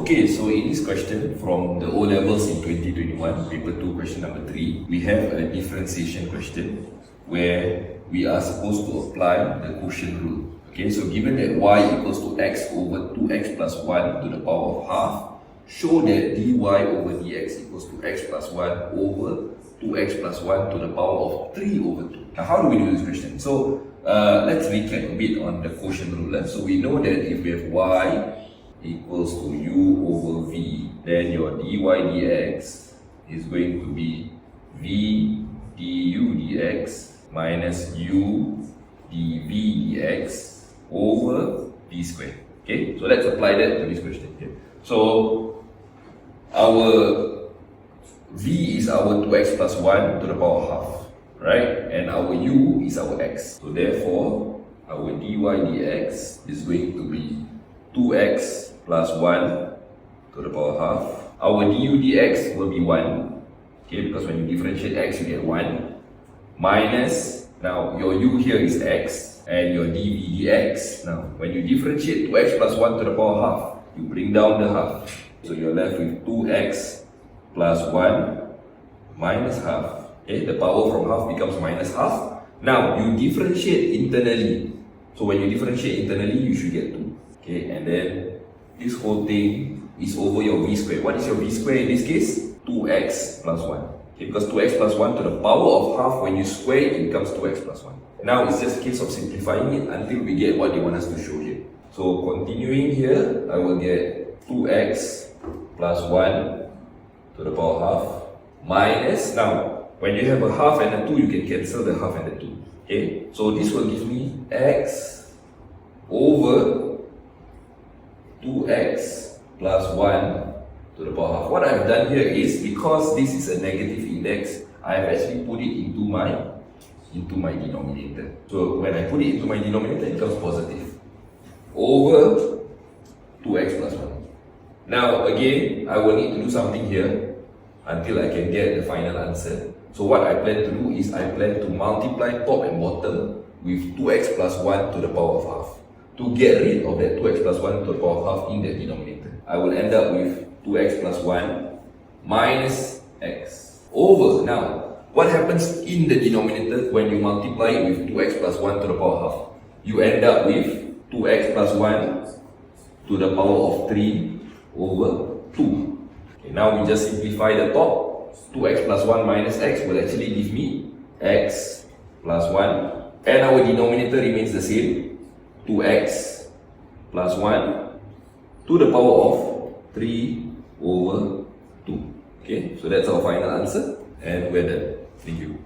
Okay, so in this question from the O levels in 2021, paper 2, question number 3, we have a differentiation question where we are supposed to apply the quotient rule. Okay, so given that y equals to x over 2x plus 1 to the power of half, show that dy over dx equals to x plus 1 over 2x plus 1 to the power of 3 over 2. Now, how do we do this question? So, let's recap a bit on the quotient rule. So, we know that if we have y equals to u over v, then your dy dx is going to be v du dx minus u dv dx over v squared. Okay, so let's apply that to this question here. So our v is our 2x plus 1 to the power of half, right? And our u is our x. So therefore, our dy dx is going to be 2x plus 1 to the power half. Our du dx will be 1, okay, because when you differentiate x, you get 1, minus, now your u here is x, and your dv dx, now when you differentiate 2x plus 1 to the power half, you bring down the half. So you're left with 2x plus 1 minus half. Okay, the power from half becomes minus half. Now you differentiate internally. So when you differentiate internally, you should get 2. Okay, and then this whole thing is over your v squared. What is your v squared in this case? 2x plus 1. Okay, because 2x plus 1 to the power of half, when you square it, it becomes 2x plus 1. Now it's just a case of simplifying it until we get what they want us to show here. So continuing here, I will get 2x plus 1 to the power half minus, now when you have a half and a 2, you can cancel the half and the 2. Okay, so this will give me x over 2x plus 1 to the power half. What I've done here is, because this is a negative index, I've actually put it into my denominator. So when I put it into my denominator, it becomes positive over 2x plus 1. Now again, I will need to do something here until I can get the final answer. So what I plan to do is, I plan to multiply top and bottom with 2x plus 1 to the power of half, to get rid of that 2x plus 1 to the power of half in the denominator. I will end up with 2x plus 1 minus x over, now what happens in the denominator when you multiply it with 2x plus 1 to the power of half? You end up with 2x plus 1 to the power of 3 over 2. Okay, now we just simplify the top. 2x plus 1 minus x will actually give me x plus 1, and our denominator remains the same, 2x plus 1 to the power of 3 over 2. Okay, so that's our final answer, and we're done. Thank you.